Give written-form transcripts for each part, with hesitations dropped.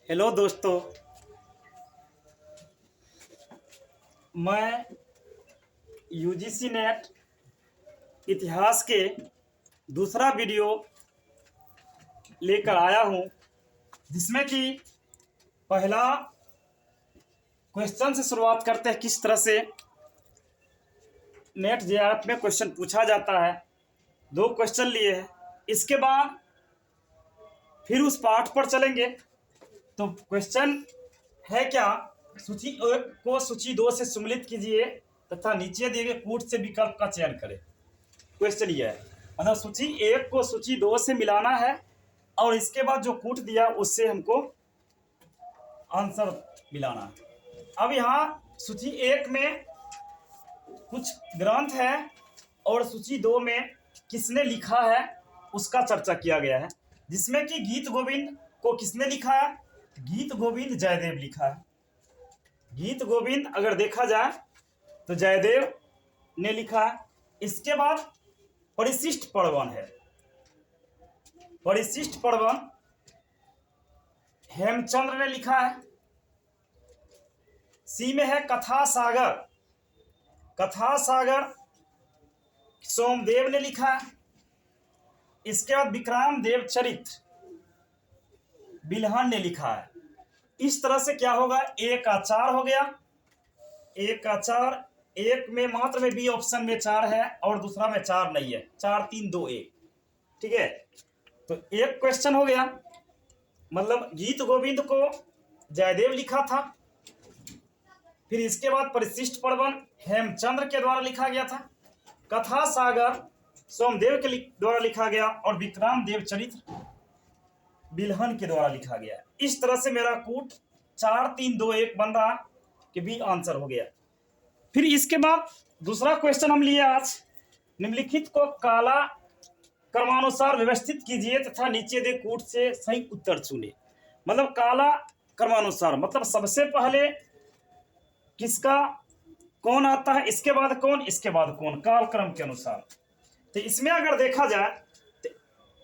Hello दोस्तों, मैं UGC net इतिहास के दूसरा वीडियो लेकर आया हूं, जिसमें कि पहला क्वेश्चन से शुरुआत करते हैं। किस तरह से नेट जेआरएफ में क्वेश्चन पूछा जाता है। 2 क्वेश्चन लिए हैं। इसके बाद फिर उस पाठ पर चलेंगे। तो क्वेश्चन है क्या, सूची 1 को सूची 2 से सम्मिलित कीजिए तथा नीचे दिए गए कूट से विकल्प का चयन करें। क्वेश्चन ये है, मतलब सूची 1 को सूची 2 से मिलाना है और इसके बाद जो कूट दिया उससे हमको आंसर मिलाना है। अब यहाँ सूची 1 में कुछ ग्रंथ है और सूची 2 में किसने लिखा है उसका चर्चा किया गया है, जिसमें कि गीत गोविंद को किसने लिखा है। गीत गोविंद जयदेव लिखा है। गीत गोविंद अगर देखा जाए तो जयदेव ने लिखा है। इसके बाद परिशिष्ट पर्वन है। परिशिष्ट पर्वन हेमचंद्र ने लिखा है। सी में है कथा सागर। कथा सागर सोमदेव ने लिखा है। इसके बाद विक्राम देव चरित्र बिल्हन ने लिखा है। इस तरह से क्या होगा, एक का 4 हो गया। एक का 4, एक में मात्र में बी ऑप्शन में 4 है और दूसरा में 4 नहीं है। 4 3 2 1, ठीक है। तो एक क्वेश्चन हो गया, मतलब गीत गोविंद को जयदेव लिखा था। फिर इसके बाद परिशिष्ट पर्वन हेमचंद्र के द्वारा लिखा गया था। कथा सागर सोमदेव के द्वारा लिखा गया और विक्राम देव चरित्र बिल्हन के द्वारा लिखा गया। इस तरह से मेरा कूट 4 3 2 1 बन रहा कि बी आंसर हो गया। फिर इसके बाद दूसरा क्वेश्चन हम लिए आज, निम्नलिखित को काला क्रमानुसार व्यवस्थित कीजिए तथा नीचे दे कूट से सही उत्तर चुने। मतलब काला क्रमानुसार मतलब सबसे पहले किसका कौन आता है, इसके बाद कौन, इसके बाद कौन, कालक्रम के अनुसार। तो इसमें अगर देखा जाए तो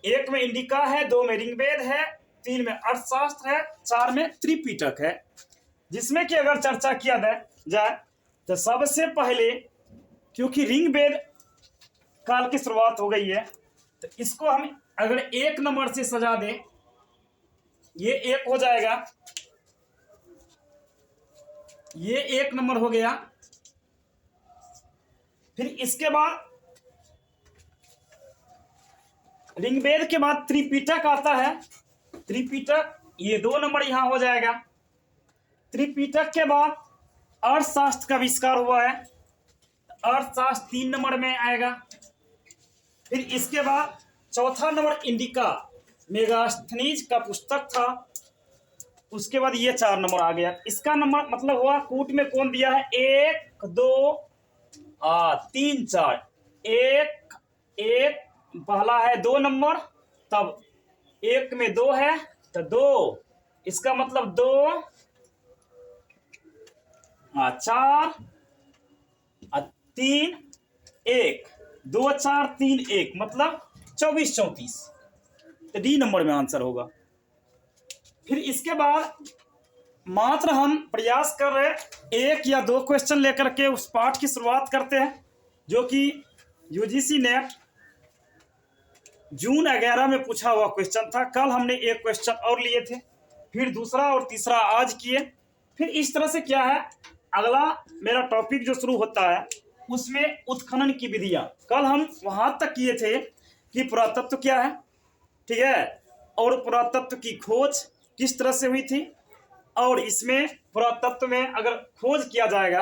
1 में इंडिका है, 2 में ऋग्वेद है, 3 में अर्थशास्त्र है, 4 में त्रिपिटक है। जिसमें कि अगर चर्चा किया जाए तो सबसे पहले, क्योंकि ऋग्वेद काल की शुरुआत हो गई है, तो इसको हम अगर 1 नंबर से सजा दें, ये 1 हो जाएगा, ये 1 नंबर हो गया। फिर इसके बाद ऋग्वेद के बाद त्रिपिटक आता है। त्रिपिटक ये 2 नंबर यहां हो जाएगा। त्रिपिटक के बाद अर्थशास्त्र का आविष्कार हुआ है, अर्थशास्त्र 3 नंबर में आएगा। फिर इसके बाद चौथा नंबर इंडिका मेगास्थनीज का पुस्तक था, उसके बाद ये 4 नंबर आ गया। इसका नंबर मतलब हुआ कूट में कौन दिया है, 1 2 3 4, 1 1 पहला है 2 नंबर, तब 1 में 2 है तो 2, इसका मतलब 2 4 3 1, 2 4 3 1 मतलब 24 34, तो डी नंबर में आंसर होगा। फिर इसके बाद मात्र हम प्रयास कर रहे 1 या 2 क्वेश्चन लेकर के उस पाठ की शुरुआत करते हैं, जो कि यूजीसी नेट जून 11 में पूछा हुआ क्वेश्चन था। कल हमने 1 क्वेश्चन और लिए थे, फिर दूसरा और तीसरा आज किए। फिर इस तरह से क्या है, अगला मेरा टॉपिक जो शुरू होता है उसमें उत्खनन की विधियां। कल हम वहां तक किए थे कि पुरातत्व क्या है, ठीक है, और पुरातत्व की खोज किस तरह से हुई थी, और इसमें पुरातत्व में अगर खोज किया जाएगा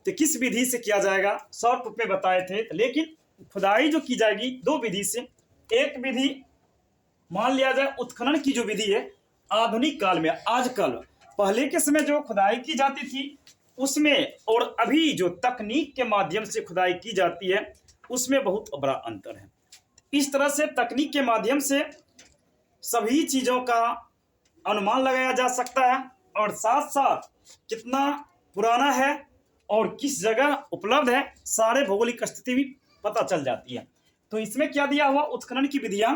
तो किस विधि से किया जाएगा, शॉर्ट रूप में बताए थे। लेकिन खुदाई जो की जाएगी 2 विधि से। एक विधि मान लिया जाए उत्खनन की जो विधि है आधुनिक काल में, आजकल पहले के समय जो खुदाई की जाती थी उसमें और अभी जो तकनीक के माध्यम से खुदाई की जाती है उसमें बहुत बड़ा अंतर है। इस तरह से तकनीक के माध्यम से सभी चीजों का अनुमान लगाया जा सकता है और साथ साथ कितना पुराना है और किस जगह उपलब्ध है, सारे भौगोलिक स्थिति भी पता चल जाती है। तो इसमें क्या दिया हुआ, उत्खनन की विधियां।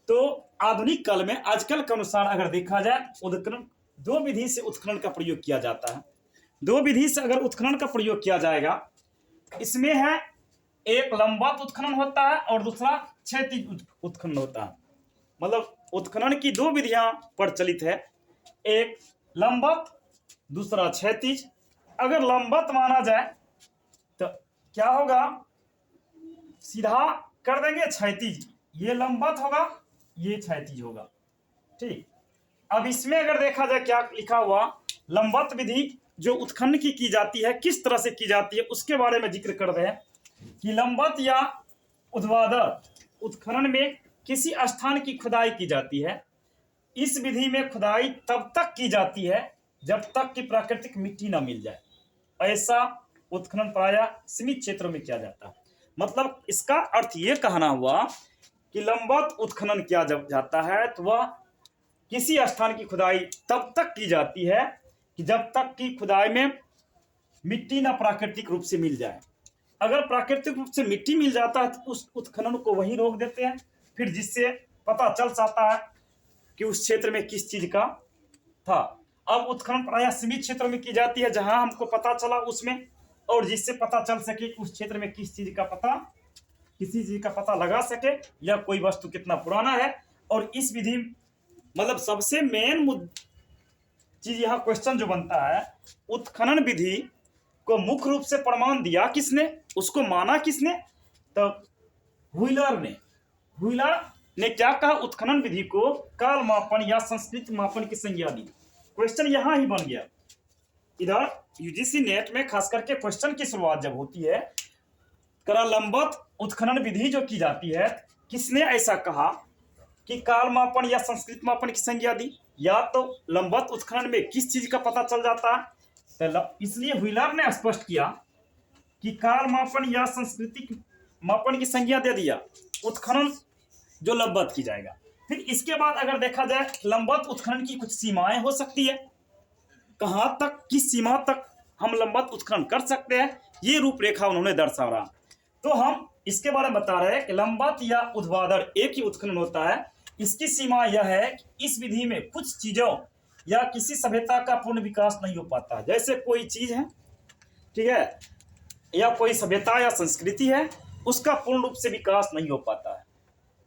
तो आधुनिक काल में आजकल के अनुसार अगर देखा जाए उत्खनन दो विधि से उत्खनन का प्रयोग किया जाता है। दो विधि से अगर उत्खनन का प्रयोग किया जाएगा, इसमें है एक लंबवत उत्खनन होता है और दूसरा क्षैतिज उत्खनन होता है। मतलब उत्खनन की दो विधियां प्रचलित है, एक लंबवत दूसरा क्षैतिज। अगर लंबवत माना जाए तो क्या होगा, सीधा कर देंगे क्षैतिज, ये लंबवत होगा ये क्षैतिज होगा। ठीक, अब इसमें अगर देखा जाए क्या लिखा हुआ, लंबवत विधि जो उत्खनन की जाती है किस तरह से की जाती है उसके बारे में जिक्र कर रहे हैं कि लंबवत या ऊर्ध्वाधर उत्खनन में किसी स्थान की खुदाई की जाती है। इस विधि में खुदाई तब तक की जाती है जब तक कि प्राकृतिक मिट्टी न मिल जाए। ऐसा उत्खनन प्रायः सीमित क्षेत्रों में किया जाता है। मतलब इसका अर्थ ये कहना हुआ कि लंबवत उत्खनन किया जब जाता है तो वह किसी स्थान की खुदाई तब तक की जाती है कि जब तक कि खुदाई में मिट्टी ना प्राकृतिक रूप से मिल जाए। अगर प्राकृतिक रूप से मिट्टी मिल जाता है तो उस उत्खनन को वहीं रोक देते हैं, फिर जिससे पता चल जाता है कि उस क्षेत्र में किस चीज का था। अब उत्खनन प्रायः सीमित क्षेत्रों में की जाती है जहां हमको पता चला उसमें, और जिससे पता चल सके उस क्षेत्र में किस चीज का पता, किसी चीज का पता लगा सके या कोई वस्तु कितना पुराना है। और इस विधि मतलब सबसे मेन चीज यहाँ क्वेश्चन जो बनता है, उत्खनन विधि को मुख्य रूप से प्रमाण दिया किसने, उसको माना किसने, तो व्हीलर ने क्या कहा, उत्खनन विधि को काल मापन या संस्कृत मापन की संज्ञा दी। क्वेश्चन यहां ही बन गया। इधर यूजीसी नेट में खास करके क्वेश्चन की शुरुआत जब होती है, करा लंबवत उत्खनन विधि जो की जाती है किसने ऐसा कहा कि काल मापन या संस्कृत मापन की संज्ञा दी, या तो लंबवत उत्खनन में किस चीज का पता चल जाता है, तो इसलिए व्हीलर ने स्पष्ट किया कि काल मापन या सांस्कृतिक मापन की संज्ञा दे दिया उत्खनन जो लंबवत की जाएगा। फिर इसके बाद अगर देखा जाए लंबवत उत्खनन की कुछ सीमाएं हो सकती है, कहां तक किस सीमा तक हम लंबवत उत्खनन कर सकते हैं, ये रूपरेखा उन्होंने दर्शा रहा। तो हम इसके बारे में बता रहे हैं कि लंबवत या ऊर्ध्वाधर एक ही उत्खनन होता है। इसकी सीमा यह है कि इस विधि में कुछ चीजों या किसी सभ्यता का पूर्ण विकास नहीं हो पाता। जैसे कोई चीज है, ठीक है, या कोई सभ्यता या संस्कृति है, उसका पूर्ण रूप से विकास नहीं हो पाता है,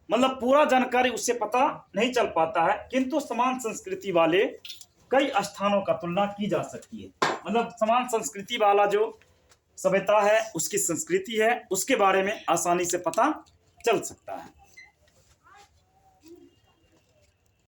मतलब पूरा जानकारी उससे पता नहीं चल पाता है, किंतु समान संस्कृति वाले कई स्थानों का तुलना की जा सकती है। मतलब समान संस्कृति वाला जो सभ्यता है, उसकी संस्कृति है, उसके बारे में आसानी से पता चल सकता है।